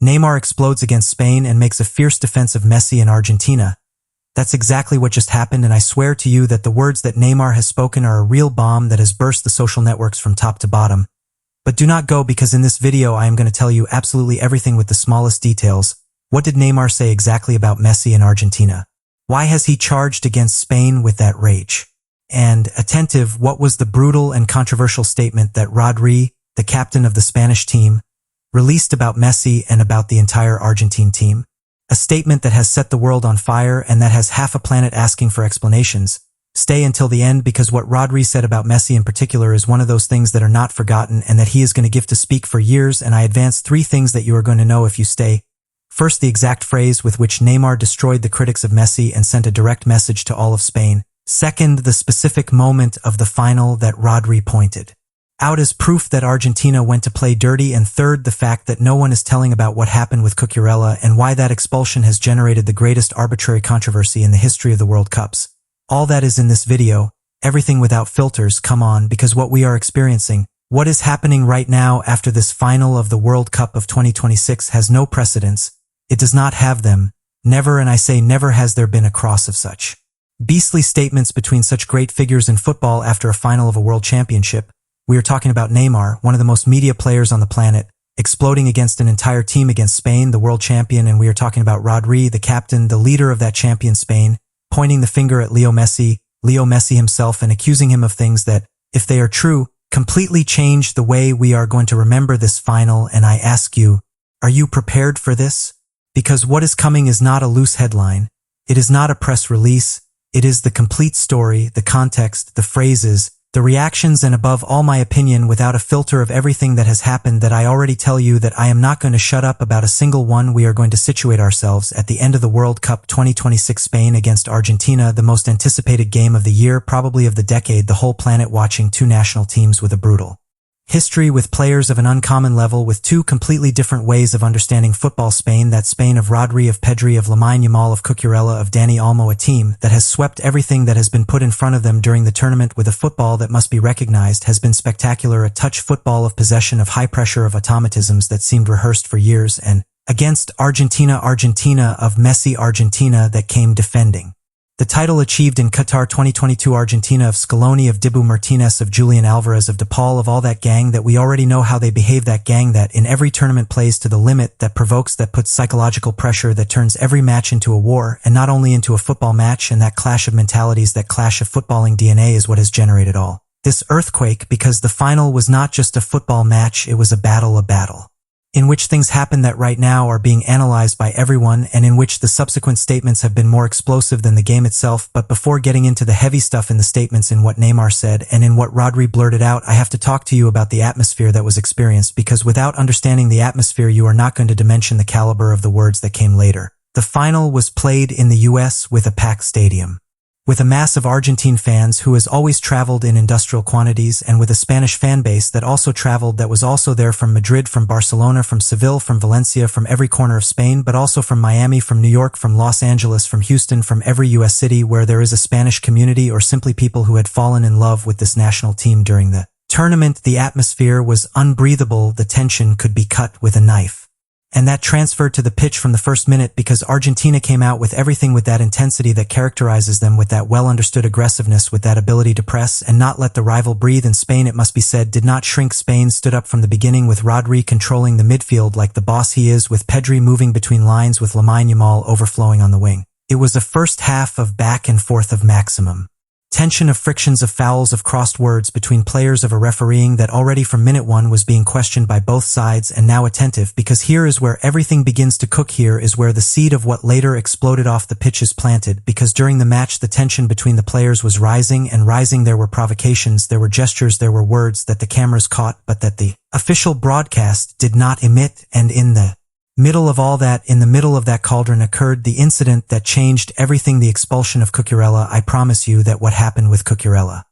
Neymar explodes against Spain and makes a fierce defense of Messi and Argentina. That's exactly what just happened, and I swear to you that the words that Neymar has spoken are a real bomb that has burst the social networks from top to bottom. But do not go, because in this video I am going to tell you absolutely everything with the smallest details. What did Neymar say exactly about Messi and Argentina? Why has he charged against Spain with that rage? And, attentive, what was the brutal and controversial statement that Rodri, the captain of the Spanish team, released about Messi and about the entire Argentine team? A statement that has set the world on fire and that has half a planet asking for explanations. Stay until the end, because what Rodri said about Messi in particular is one of those things that are not forgotten and that he is going to give to speak for years, and I advance 3 things that you are going to know if you stay. First, the exact phrase with which Neymar destroyed the critics of Messi and sent a direct message to all of Spain. Second, the specific moment of the final that Rodri pointed out as proof that Argentina went to play dirty, and third, the fact that no one is telling about what happened with Cucurella and why that expulsion has generated the greatest arbitrary controversy in the history of the World Cups. All that is in this video, everything without filters, come on, because what we are experiencing, what is happening right now after this final of the World Cup of 2026 has no precedents. It does not have them. Never, and I say never, has there been a cross of such beastly statements between such great figures in football after a final of a world championship. We are talking about Neymar, one of the most media players on the planet, exploding against an entire team against Spain, the world champion, and we are talking about Rodri, the captain, the leader of that champion Spain, pointing the finger at Leo Messi himself, and accusing him of things that, if they are true, completely change the way we are going to remember this final. And I ask you, are you prepared for this? Because what is coming is not a loose headline. It is not a press release. It is the complete story, the context, the phrases, the reactions, and above all my opinion without a filter of everything that has happened, that I already tell you that I am not going to shut up about a single one. We are going to situate ourselves at the end of the World Cup 2026, Spain against Argentina, the most anticipated game of the year, probably of the decade, the whole planet watching 2 national teams with a brutal history, with players of an uncommon level, with 2 completely different ways of understanding football. Spain, that Spain of Rodri, of Pedri, of Lamine Yamal, of Cucurella, of Dani Olmo, a team that has swept everything that has been put in front of them during the tournament with a football that must be recognized has been spectacular, a touch football of possession, of high pressure, of automatisms that seemed rehearsed for years, and against Argentina of Messi, Argentina that came defending the title achieved in Qatar 2022, Argentina of Scaloni, of Dibu Martinez, of Julian Alvarez, of De Paul, of all that gang that we already know how they behave, that gang that in every tournament plays to the limit, that provokes, that puts psychological pressure, that turns every match into a war, and not only into a football match, and that clash of mentalities, that clash of footballing DNA is what has generated all this earthquake, because the final was not just a football match, it was a battle in which things happen that right now are being analyzed by everyone, and in which the subsequent statements have been more explosive than the game itself. But before getting into the heavy stuff in the statements, in what Neymar said and in what Rodri blurted out, I have to talk to you about the atmosphere that was experienced, because without understanding the atmosphere you are not going to dimension the caliber of the words that came later. The final was played in the US with a packed stadium, with a mass of Argentine fans who has always traveled in industrial quantities, and with a Spanish fan base that also traveled, that was also there from Madrid, from Barcelona, from Seville, from Valencia, from every corner of Spain, but also from Miami, from New York, from Los Angeles, from Houston, from every US city where there is a Spanish community, or simply people who had fallen in love with this national team during the tournament. The atmosphere was unbreathable. The tension could be cut with a knife. And that transferred to the pitch from the first minute, because Argentina came out with everything, with that intensity that characterizes them, with that well-understood aggressiveness, with that ability to press and not let the rival breathe. And Spain, it must be said, did not shrink. Spain stood up from the beginning, with Rodri controlling the midfield like the boss he is, with Pedri moving between lines, with Lamine Yamal overflowing on the wing. It was a first half of back and forth, of maximum tension, of frictions, of fouls, of crossed words between players, of a refereeing that already from minute 1 was being questioned by both sides. And now attentive, because here is where everything begins to cook. Here is where the seed of what later exploded off the pitch is planted, because during the match the tension between the players was rising and rising. There were provocations, there were gestures, there were words that the cameras caught but that the official broadcast did not emit. And in the middle of all that, in the middle of that cauldron, occurred the incident that changed everything, the expulsion of Cucurella. I promise you that what happened with Cucurella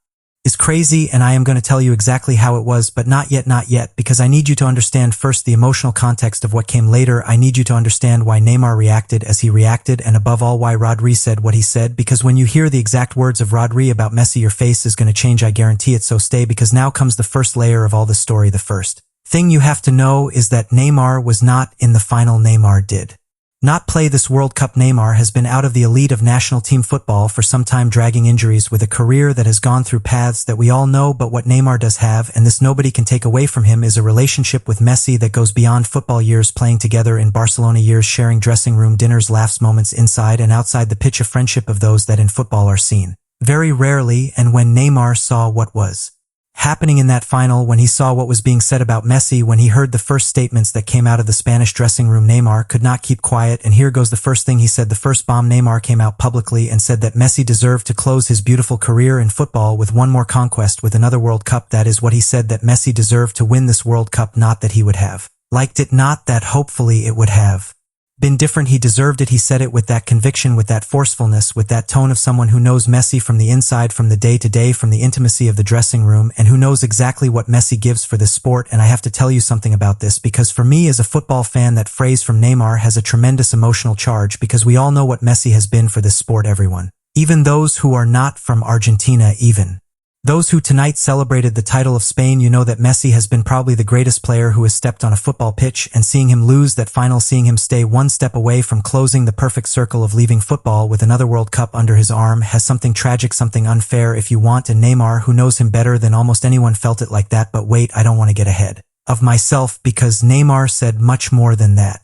is crazy, and I am going to tell you exactly how it was, but not yet, because I need you to understand first the emotional context of what came later. I need you to understand why Neymar reacted as he reacted, and above all why Rodri said what he said, because when you hear the exact words of Rodri about Messi, your face is going to change, I guarantee it. So stay, because now comes the first layer of all the story. The first Thing you have to know is that Neymar was not in the final. Neymar did not play this World Cup. Neymar has been out of the elite of national team football for some time, dragging injuries, with a career that has gone through paths that we all know. But what Neymar does have, and this nobody can take away from him, is a relationship with Messi that goes beyond football. Years playing together in Barcelona, years sharing dressing room dinners, laughs, moments inside and outside the pitch, a friendship of those that in football are seen very rarely. And when Neymar saw what was happening in that final, when he saw what was being said about Messi, when he heard the first statements that came out of the Spanish dressing room, Neymar could not keep quiet. And here goes the first thing he said, the first bomb. Neymar came out publicly and said that Messi deserved to close his beautiful career in football with one more conquest, with another World Cup. That is what he said, that Messi deserved to win this World Cup, not that he would have liked it, not that hopefully it would have been different. He deserved it. He said it with that conviction, with that forcefulness, with that tone of someone who knows Messi from the inside, from the day-to-day, from the intimacy of the dressing room, and who knows exactly what Messi gives for this sport. And I have to tell you something about this, because for me as a football fan, that phrase from Neymar has a tremendous emotional charge, because we all know what Messi has been for this sport. Everyone, even those who are not from Argentina, even those who tonight celebrated the title of Spain, you know that Messi has been probably the greatest player who has stepped on a football pitch, and seeing him lose that final, seeing him stay one step away from closing the perfect circle of leaving football with another World Cup under his arm, has something tragic, something unfair if you want. And Neymar, who knows him better than almost anyone, felt it like that. But wait, I don't want to get ahead of myself, because Neymar said much more than that.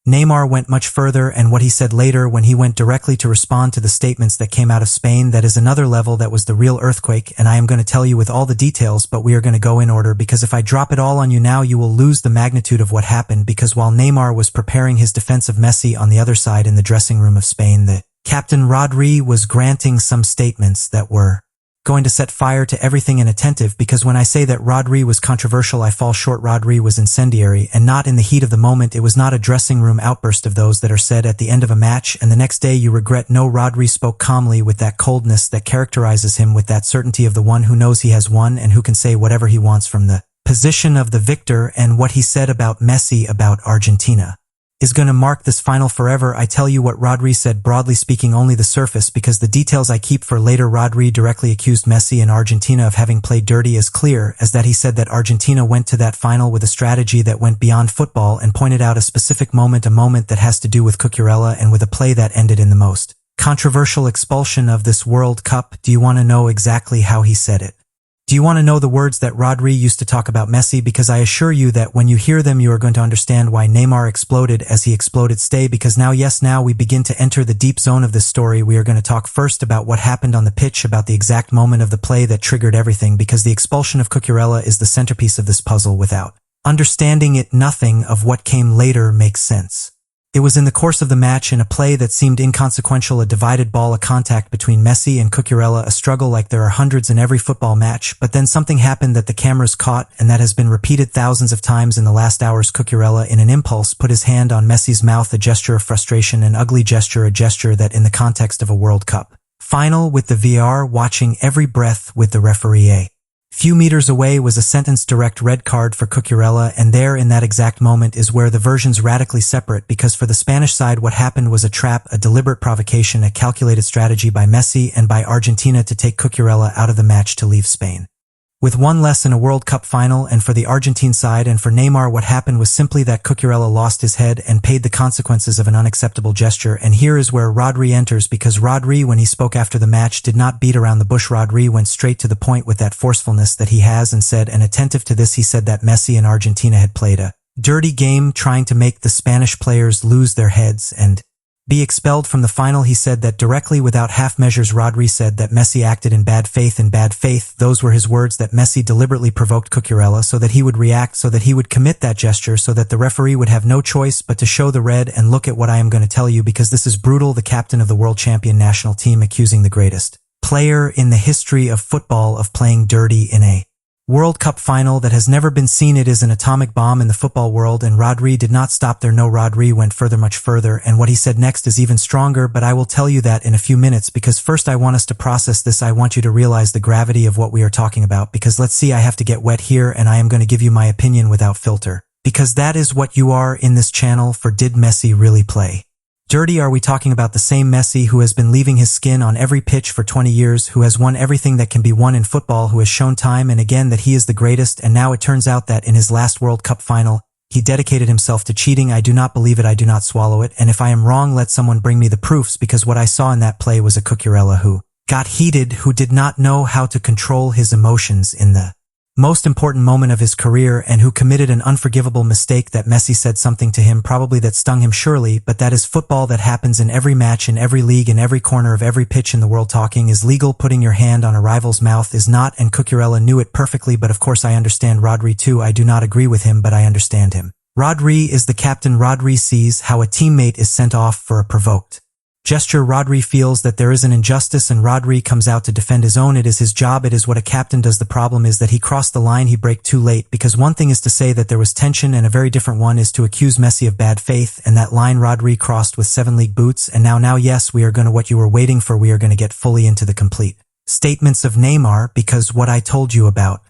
Neymar went much further, and what he said later when he went directly to respond to the statements that came out of Spain, that is another level. That was the real earthquake, and I am going to tell you with all the details, but we are going to go in order, because if I drop it all on you now, you will lose the magnitude of what happened. Because while Neymar was preparing his defense of Messi on the other side in the dressing room of Spain, the captain Rodri was granting some statements that were going to set fire to everything. And attentive, because when I say that Rodri was controversial, I fall short. Rodri was incendiary, and not in the heat of the moment. It was not a dressing room outburst of those that are said at the end of a match and the next day you regret. No, Rodri spoke calmly, with that coldness that characterizes him, with that certainty of the one who knows he has won and who can say whatever he wants from the position of the victor. And what he said about Messi, about Argentina, is going to mark this final forever. I tell you what Rodri said, broadly speaking, only the surface, because the details I keep for later. Rodri directly accused Messi and Argentina of having played dirty, as clear as that he said that Argentina went to that final with a strategy that went beyond football, and pointed out a specific moment, a moment that has to do with Cucurella, and with a play that ended in the most controversial expulsion of this World Cup. Do you want to know exactly how he said it? Do you want to know the words that Rodri used to talk about Messi? Because I assure you that when you hear them, you are going to understand why Neymar exploded as he exploded. Stay, because now, yes, now we begin to enter the deep zone of this story. We are going to talk first about what happened on the pitch, about the exact moment of the play that triggered everything, because the expulsion of Cucurella is the centerpiece of this puzzle. Without understanding it, nothing of what came later makes sense. It was in the course of the match, in a play that seemed inconsequential, a divided ball, a contact between Messi and Cucurella, a struggle like there are hundreds in every football match. But then something happened that the cameras caught, and that has been repeated thousands of times in the last hours. Cucurella, in an impulse, put his hand on Messi's mouth, a gesture of frustration, an ugly gesture, a gesture that in the context of a World Cup final, with the VR watching every breath, with the referee a few meters away, was a sentence, direct red card for Cucurella. And there, in that exact moment, is where the versions radically separate, because for the Spanish side, what happened was a trap, a deliberate provocation, a calculated strategy by Messi and by Argentina to take Cucurella out of the match, to leave Spain with one less in a World Cup final. And for the Argentine side, and for Neymar, what happened was simply that Cucurella lost his head and paid the consequences of an unacceptable gesture. And here is where Rodri enters, because Rodri, when he spoke after the match, did not beat around the bush. Rodri went straight to the point with that forcefulness that he has, and said, and attentive to this, he said that Messi and Argentina had played a dirty game, trying to make the Spanish players lose their heads and be expelled from the final. He said that directly, without half measures. Rodri said that Messi acted in bad faith. In bad faith, those were his words, that Messi deliberately provoked Cucurella so that he would react, so that he would commit that gesture, so that the referee would have no choice but to show the red. And look at what I am going to tell you, because this is brutal. The captain of the world champion national team accusing the greatest player in the history of football of playing dirty in a World Cup final that has never been seen. It is an atomic bomb in the football world, and Rodri did not stop there. No, Rodri went further, much further, and what he said next is even stronger, but I will tell you that in a few minutes, because first I want us to process this. I want you to realize the gravity of what we are talking about, because let's see, I have to get wet here, and I am going to give you my opinion without filter, because that is what you are in this channel for. Did Messi really play Dirty, are we talking about the same Messi who has been leaving his skin on every pitch for 20 years, who has won everything that can be won in football, who has shown time and again that he is the greatest, and now it turns out that in his last World Cup final, he dedicated himself to cheating? I do not believe it, I do not swallow it, and if I am wrong, let someone bring me the proofs, because what I saw in that play was a Cucurella who got heated, who did not know how to control his emotions in the most important moment of his career, and who committed an unforgivable mistake that Messi said something to him probably that stung him surely, but that is football. That happens in every match, in every league, in every corner of every pitch in the world. Talking is legal, putting your hand on a rival's mouth is not, and Cucurella knew it perfectly, but of course I understand Rodri too. I do not agree with him, but I understand him. Rodri is the captain. Rodri sees how a teammate is sent off for a provoked gesture. Rodri feels that there is an injustice, and Rodri comes out to defend his own. It is his job. It is what a captain does. The problem is that he crossed the line. He broke too late, because one thing is to say that there was tension, and a very different one is to accuse Messi of bad faith, and that line Rodri crossed with 7 league boots. And now yes, we are going to, what you were waiting for, we are going to get fully into the complete statements of Neymar, because what I told you about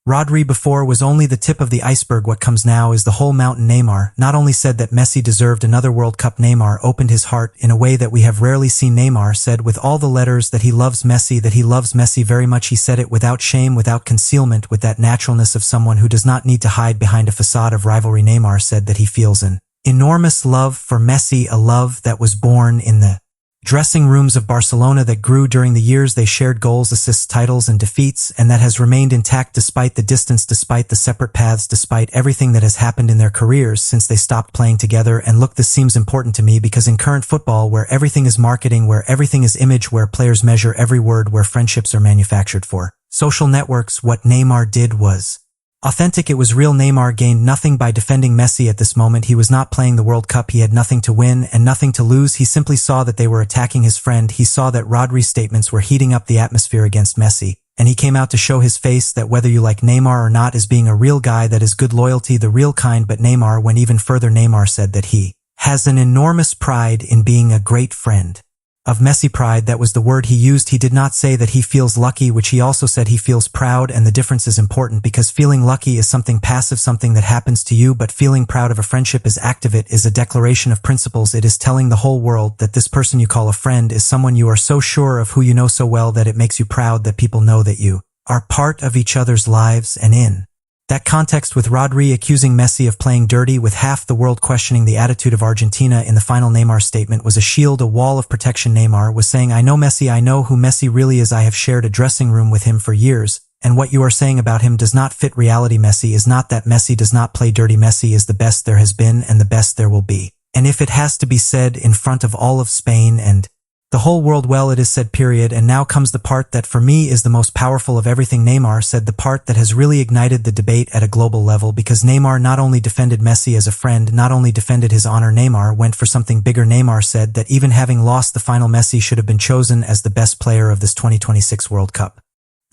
Rodri before was only the tip of the iceberg. What comes now is the whole mountain. Neymar not only said that Messi deserved another World Cup, Neymar opened his heart in a way that we have rarely seen. Neymar said with all the letters that he loves Messi very much. He said it without shame, without concealment, with that naturalness of someone who does not need to hide behind a facade of rivalry. Neymar said that he feels an enormous love for Messi, a love that was born in the dressing rooms of Barcelona, that grew during the years they shared goals, assists, titles, and defeats, and that has remained intact despite the distance, despite the separate paths, despite everything that has happened in their careers since they stopped playing together. And look, this seems important to me, because in current football, where everything is marketing, where everything is image, where players measure every word, where friendships are manufactured for social networks, what Neymar did was authentic. It was real. Neymar gained nothing by defending Messi at this moment. He was not playing the World Cup. He had nothing to win and nothing to lose. He simply saw that they were attacking his friend. He saw that Rodri's statements were heating up the atmosphere against Messi, and he came out to show his face, that whether you like Neymar or not, is being a real guy, that is good loyalty, the real kind. But Neymar went even further. Neymar said that he has an enormous pride in being a great friend of Messi. Pride, that was the word he used. He did not say that he feels lucky, which he also said he feels proud, and the difference is important, because feeling lucky is something passive, something that happens to you, but feeling proud of a friendship is active. It is a declaration of principles. It is telling the whole world that this person you call a friend is someone you are so sure of, who you know so well, that it makes you proud that people know that you are part of each other's lives. And in that context, with Rodri accusing Messi of playing dirty, with half the world questioning the attitude of Argentina in the final, Neymar's statement was a shield, a wall of protection. Neymar was saying, I know Messi, I know who Messi really is. I have shared a dressing room with him for years, and what you are saying about him does not fit reality. Messi is not that. Messi does not play dirty. Messi is the best there has been and the best there will be. And if it has to be said in front of all of Spain and the whole world, well, it is said, period. And now comes the part that for me is the most powerful of everything. Neymar said the part that has really ignited the debate at a global level, because Neymar not only defended Messi as a friend, not only defended his honor, Neymar went for something bigger. Neymar said that even having lost the final, Messi should have been chosen as the best player of this 2026 World Cup.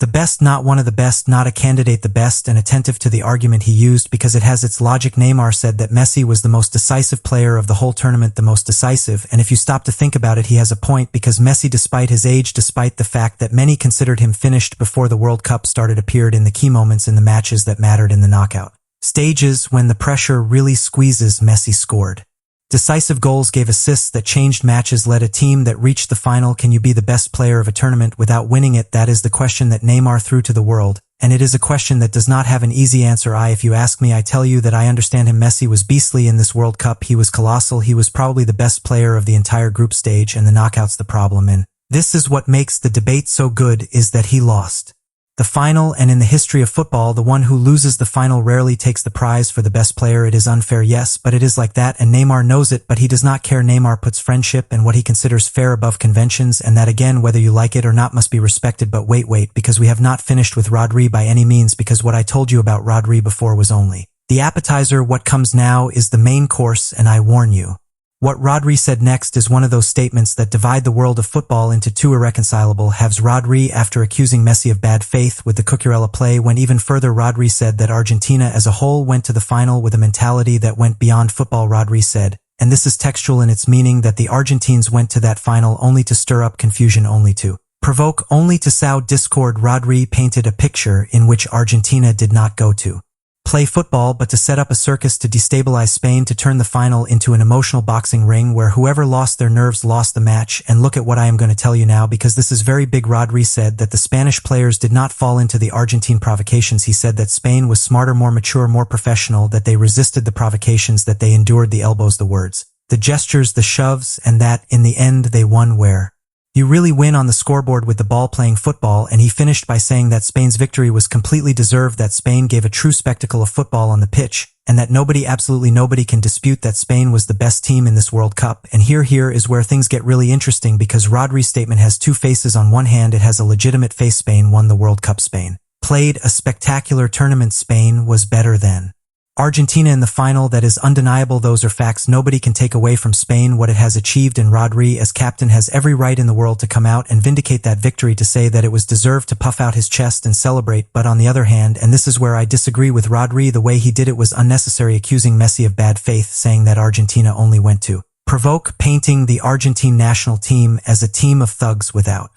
The best, not one of the best, not a candidate, the best, and attentive to the argument he used, because it has its logic. Neymar said that Messi was the most decisive player of the whole tournament, the most decisive, and if you stop to think about it, he has a point, because Messi, despite his age, despite the fact that many considered him finished before the World Cup started, appeared in the key moments in the matches that mattered, in the knockout stages when the pressure really squeezes. Messi scored decisive goals, gave assists that changed matches, led a team that reached the final. Can you be the best player of a tournament without winning it? That is the question that Neymar threw to the world, and it is a question that does not have an easy answer. If you ask me, I tell you that I understand him. Messi was beastly in this World Cup. He was colossal. He was probably the best player of the entire group stage and the knockouts. The problem, and this is what makes the debate so good, is that he lost the final, and in the history of football, the one who loses the final rarely takes the prize for the best player. It is unfair, yes, but it is like that, and Neymar knows it, but he does not care. Neymar puts friendship and what he considers fair above conventions, and that, again, whether you like it or not, must be respected. But wait, because we have not finished with Rodri by any means, because what I told you about Rodri before was only the appetizer. What comes now is the main course, and I warn you, what Rodri said next is one of those statements that divide the world of football into two irreconcilable halves. Rodri, after accusing Messi of bad faith with the Cucurella play, went even further. Rodri said that Argentina as a whole went to the final with a mentality that went beyond football. Rodri said, and this is textual in its meaning, that the Argentines went to that final only to stir up confusion, only to provoke, only to sow discord. Rodri painted a picture in which Argentina did not go to play football, but to set up a circus to destabilize Spain, to turn the final into an emotional boxing ring where whoever lost their nerves lost the match. And look at what I am going to tell you now, because this is very big. Rodri said that the Spanish players did not fall into the Argentine provocations. He said that Spain was smarter, more mature, more professional, that they resisted the provocations, that they endured the elbows, the words, the gestures, the shoves, and that, in the end, they won. Where you really win on the scoreboard with the ball, playing football. And he finished by saying that Spain's victory was completely deserved, that Spain gave a true spectacle of football on the pitch, and that nobody, absolutely nobody, can dispute that Spain was the best team in this World Cup. And here is where things get really interesting, because Rodri's statement has two faces. On one hand, it has a legitimate face. Spain won the World Cup. Spain played a spectacular tournament. Spain was better than Argentina in the final. That is undeniable. Those are facts. Nobody can take away from Spain what it has achieved, and Rodri, as captain, has every right in the world to come out and vindicate that victory, to say that it was deserved, to puff out his chest and celebrate. But on the other hand, and this is where I disagree with Rodri, the way he did it was unnecessary, accusing Messi of bad faith, saying that Argentina only went to provoke, painting the Argentine national team as a team of thugs without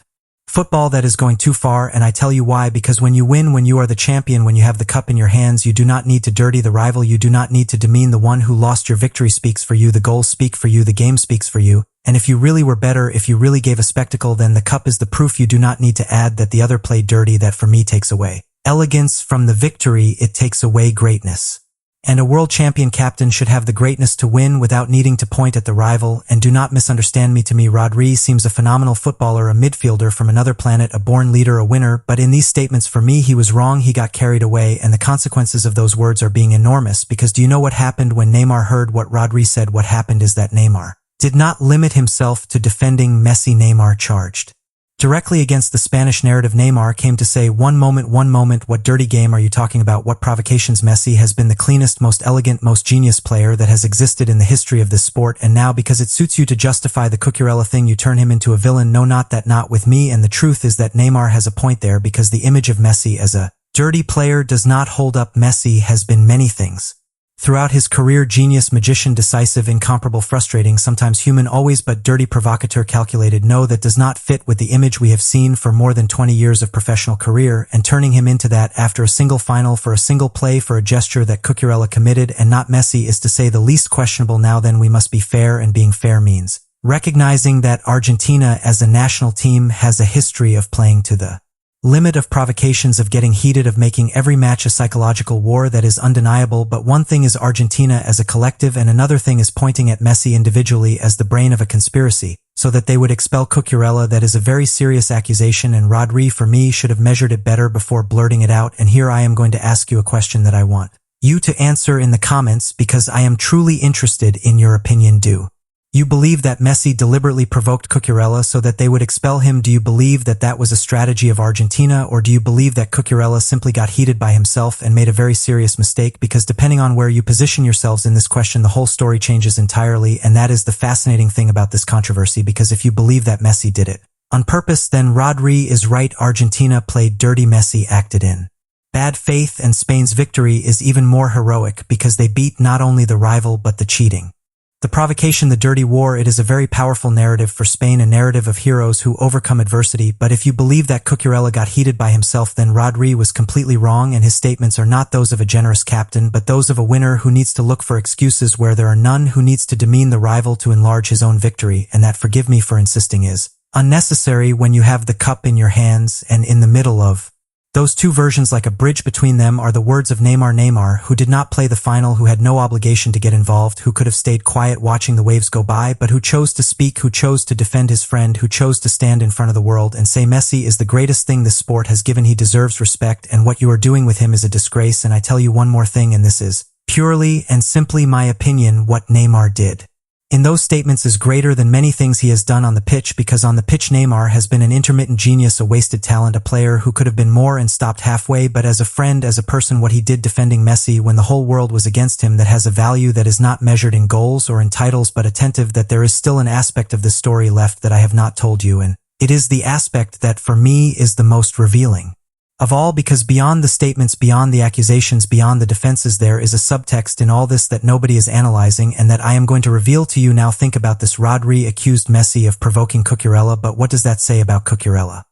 football. That is going too far, and I tell you why. Because when you win, when you are the champion, when you have the cup in your hands, you do not need to dirty the rival. You do not need to demean the one who lost. Your victory speaks for you. The goals speak for you. The game speaks for you. And if you really were better, if you really gave a spectacle, then the cup is the proof. You do not need to add that the other played dirty. That, for me, takes away elegance from the victory. It takes away greatness. And a world champion captain should have the greatness to win without needing to point at the rival. And do not misunderstand me. To me, Rodri seems a phenomenal footballer, a midfielder from another planet, a born leader, a winner. But in these statements, for me, he was wrong. He got carried away, and the consequences of those words are being enormous. Because do you know what happened when Neymar heard what Rodri said? What happened is that Neymar did not limit himself to defending Messi. Neymar charged directly against the Spanish narrative. Neymar came to say, one moment, what dirty game are you talking about? What provocations? Messi has been the cleanest, most elegant, most genius player that has existed in the history of this sport, and now, because it suits you to justify the Cucurella thing, you turn him into a villain. No, not that, not with me. And the truth is that Neymar has a point there, because the image of Messi as a dirty player does not hold up. Messi has been many things throughout his career: genius, magician, decisive, incomparable, frustrating, sometimes human, always but dirty, provocateur, calculated. No, that does not fit with the image we have seen for more than 20 years of professional career, and turning him into that after a single final, for a single play, for a gesture that Cucurella committed and not Messi, is to say the least questionable. Now then, we must be fair, and being fair means recognizing that Argentina as a national team has a history of playing to the limit, of provocations, of getting heated, of making every match a psychological war. That is undeniable. But one thing is Argentina as a collective, and another thing is pointing at Messi individually as the brain of a conspiracy, so that they would expel Cucurella. That is a very serious accusation, and Rodri, for me, should have measured it better before blurting it out. And here I am going to ask you a question that I want you to answer in the comments, because I am truly interested in your opinion. Do you believe that Messi deliberately provoked Cucurella so that they would expel him? Do you believe that that was a strategy of Argentina, or do you believe that Cucurella simply got heated by himself and made a very serious mistake? Because depending on where you position yourselves in this question, the whole story changes entirely, and that is the fascinating thing about this controversy. Because if you believe that Messi did it on purpose, then Rodri is right. Argentina played dirty. Messi acted in bad faith, and Spain's victory is even more heroic, because they beat not only the rival but the cheating, the provocation, the dirty war. It is a very powerful narrative for Spain, a narrative of heroes who overcome adversity. But if you believe that Cucurella got heated by himself, then Rodri was completely wrong, and his statements are not those of a generous captain, but those of a winner who needs to look for excuses where there are none, who needs to demean the rival to enlarge his own victory. And that, forgive me for insisting, is unnecessary when you have the cup in your hands, and in the middle of those two versions, like a bridge between them, are the words of Neymar, who did not play the final, who had no obligation to get involved, who could have stayed quiet watching the waves go by, but who chose to speak, who chose to defend his friend, who chose to stand in front of the world and say Messi is the greatest thing this sport has given. He deserves respect, and what you are doing with him is a disgrace. And I tell you one more thing, and this is purely and simply my opinion: what Neymar did in those statements is greater than many things he has done on the pitch, because on the pitch Neymar has been an intermittent genius, a wasted talent, a player who could have been more and stopped halfway. But as a friend, as a person, what he did defending Messi when the whole world was against him, that has a value that is not measured in goals or in titles, but attentive. That there is still an aspect of this story left that I have not told you, and it is the aspect that for me is the most revealing of all, because beyond the statements, beyond the accusations, beyond the defenses, there is a subtext in all this that nobody is analyzing, and that I am going to reveal to you now. Think about this. Rodri accused Messi of provoking Cucurella, but what does that say about Cucurella?